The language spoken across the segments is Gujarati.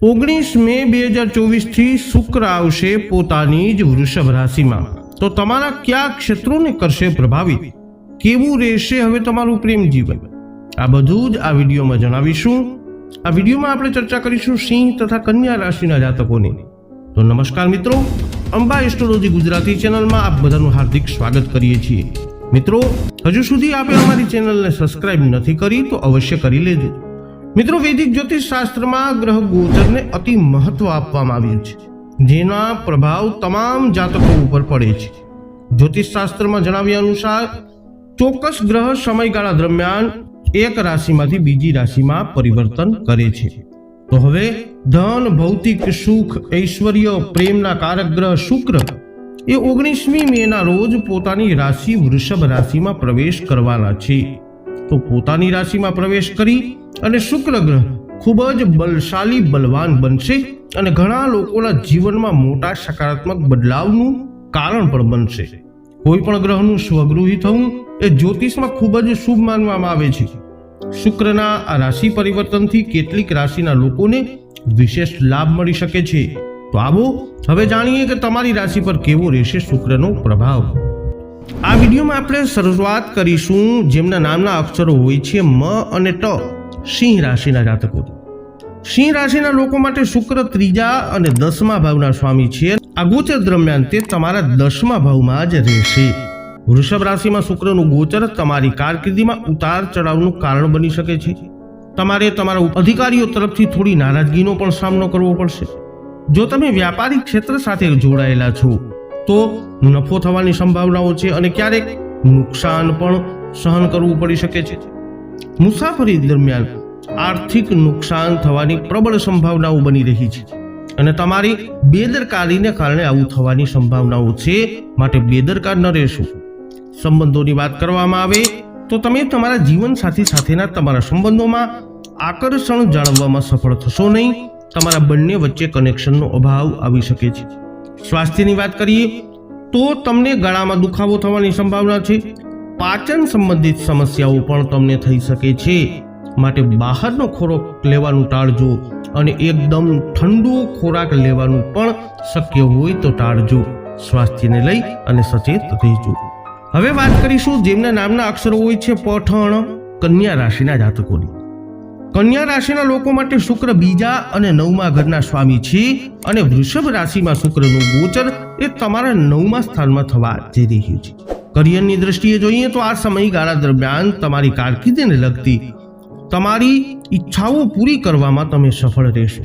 19 મે 2024 થી શુક્ર આવશે પોતાની જ વૃષભ રાશિમાં। તો તમારા કયા ક્ષેત્રોને કરશે પ્રભાવિત, કેવું રહેશે હવે તમારું પ્રેમ જીવન, આ બધું જ આ વિડીયોમાં જણાવીશું। આ વિડીયોમાં આપણે ચર્ચા કરીશું સિંહ તથા કન્યા રાશિના જાતકોની। તો નમસ્કાર મિત્રો, અંબા એસ્ટ્રોલોજી ગુજરાતી ચેનલમાં આપ બધાનું હાર્દિક સ્વાગત કરીએ છીએ। મિત્રો, હજુ સુધી આપે અમારી ચેનલને સબસ્ક્રાઇબ નથી કરી તો અવશ્ય કરી લેજો। મિત્રો, વૈદિક જ્યોતિષ શાસ્ત્રમાં ગ્રહ ગોચરને અતિ મહત્વ આપવામાં આવ્યું છે, જેના પ્રભાવ તમામ જાતકો ઉપર પડે છે। જ્યોતિષ શાસ્ત્રમાં જણાવ્યા અનુસાર ચોક્કસ ગ્રહ સમયગાળા દરમિયાન એક રાશિમાંથી બીજી રાશિમાં પરિવર્તન કરે છે। તો હવે ધન, ભૌતિક સુખ, ઐશ્વર્ય, પ્રેમના કારક ગ્રહ શુક્ર એ 19મી મેના રોજ પોતાની રાશિ વૃષભ રાશિમાં પ્રવેશ કરવાના છે। તો પોતાની રાશિમાં પ્રવેશ કરી અને શુક્ર ગ્રહ ખૂબ જ બલશાલી બલવાન બનશે અને ઘણા લોકોના જીવનમાં મોટા સકારાત્મક બદલાવનું કારણ પણ બનશે। કોઈ પણ ગ્રહનું સ્વગૃહી થવું એ જ્યોતિષમાં ખૂબ જ શુભ માનવામાં આવે છે। શુક્રના આ રાશિ પરિવર્તનથી કેટલીક રાશિના લોકોને વિશેષ લાભ મળી શકે છે। તો આવો હવે જાણીએ કે તમારી રાશિ પર કેવો રહેશે શુક્રનો પ્રભાવ। આ વિડીયોમાં આપણે શરૂઆત કરીશું જેમના નામના અક્ષરો હોય છે મ અને ટ, સિંહ રાશિના જાતકો। સિંહ રાશિના લોકો માટે શુક્ર 3જા અને 10મા ભાવના સ્વામી છે। આ ગોચર દરમિયાન તે તમારા 10મા ભાવમાં જ રહેશે। વૃષભ રાશિમાં શુક્રનું ગોચર તમારી કારકિર્દીમાં ઉતાર ચઢાવનું કારણ બની શકે છે। તમારે તમારા અધિકારીઓ તરફથી થોડી નારાજગીનો પણ સામનો કરવો પડશે। જો તમે વ્યાપારિક ક્ષેત્ર સાથે જોડાયેલા છો તો નફો થવાની સંભાવનાઓ છે અને ક્યારેક નુકસાન પણ સહન કરવું પડી શકે છે। મુસાફરી દરમિયાન આર્થિક નુકસાન થવાની પ્રબળ સંભાવનાઓ બની રહી છે અને તમારી બેદરકારીને કારણે આવું થવાની સંભાવનાઓ છે, માટે બેદરકાર ન રહેશો। સંબંધોની વાત કરવામાં આવે તો તમે તમારા જીવનસાથી સાથેના તમારા સંબંધોમાં આકર્ષણ જાળવવામાં સફળ થશો નહીં। તમારા બંને વચ્ચે કનેક્શનનો અભાવ આવી શકે છે। સ્વાસ્થ્યની વાત કરીએ તો તમને ગળામાં દુખાવો થવાની સંભાવના છે। પાચન સંબંધિત સમસ્યાઓ પણ તમને થઈ શકે છે, માટે બહારનો ખોરાક લેવાનું ટાળજો અને એકદમ ઠંડો ખોરાક લેવાનું પણ શક્ય હોય તો ટાળજો। સ્વાસ્થ્યને લઈ અને સચેત રહેજો। હવે વાત કરીશું જેમના નામના અક્ષરો હોય છે પઠણ, કન્યા રાશિના જાતકોની। કન્યા રાશિના લોકો માટે શુક્ર 2જા અને 9મા ઘરના સ્વામી છે અને વૃષભ રાશિમાં શુક્રનું ગોચર એ તમારા 9મા સ્થાનમાં થવા જઈ રહ્યું છે। કરિયરની દ્રષ્ટિએ જોઈએ તો આ સમયગાળા દરમિયાન તમારી કારકિર્દીને લગતી તમારી ઈચ્છાઓ પૂરી કરવામાં તમે સફળ રહેશો।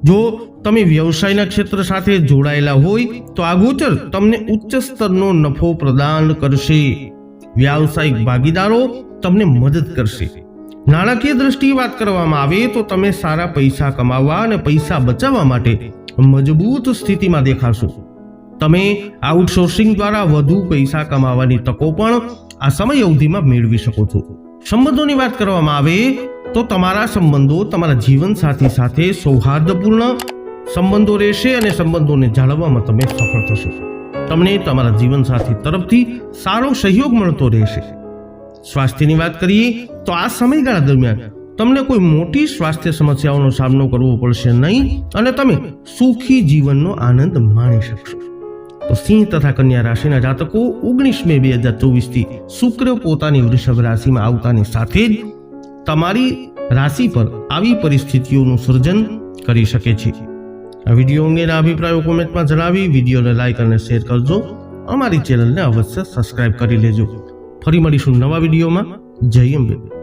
જો તમે વ્યવસાયના ક્ષેત્ર સાથે જોડાયેલા હોય તો આ ગોચર તમને ઉચ્ચ સ્તરનો નફો પ્રદાન કરશે। વ્યાવસાયિક ભાગીદારો તમને મદદ કરશે। નાણાકીય દ્રષ્ટિએ વાત કરવામાં આવે તો તમે સારા પૈસા કમાવવા અને પૈસા બચાવવા માટે મજબૂત સ્થિતિમાં દેખાશો। તમે આઉટસોર્સિંગ દ્વારા વધુ પૈસા કમાવાની તકો પણ આ સમય અવધિમાં મેળવી શકો છો। સંબંધોની વાત કરવામાં આવે તો તમારા સંબંધો તમારા જીવનસાથી સાથે સૌહાર્દપૂર્ણ સંબંધો રહેશે અને સંબંધોને જાળવવામાં તમે સફળ થશો। તમને તમારા જીવનસાથી તરફથી સારો સહયોગ મળતો રહેશે। સ્વાસ્થ્યની વાત કરીએ તો આ સમયગાળા દરમિયાન તમને કોઈ મોટી સ્વાસ્થ્ય સમસ્યાઓનો સામનો કરવો પડશે નહીં અને તમે સુખી જીવનનો આનંદ માણી શકશો। તો સિંહ તથા કન્યા રાશિના જાતકો 19 મે 2024 થી શુક્ર પોતાની વૃષભ રાશિમાં આવતાની સાથે જ તમારી રાશિ પર આવી પરિસ્થિતિઓનું સર્જન કરી શકે છે। આ વિડીયો અંગેના અભિપ્રાયો કોમેન્ટમાં જણાવી વિડીયોને લાઈક અને શેર કરજો। અમારી ચેનલને અવશ્ય સબસ્ક્રાઇબ કરી લેજો। ફરી મળીશું નવા વિડીયોમાં। જય અંબે।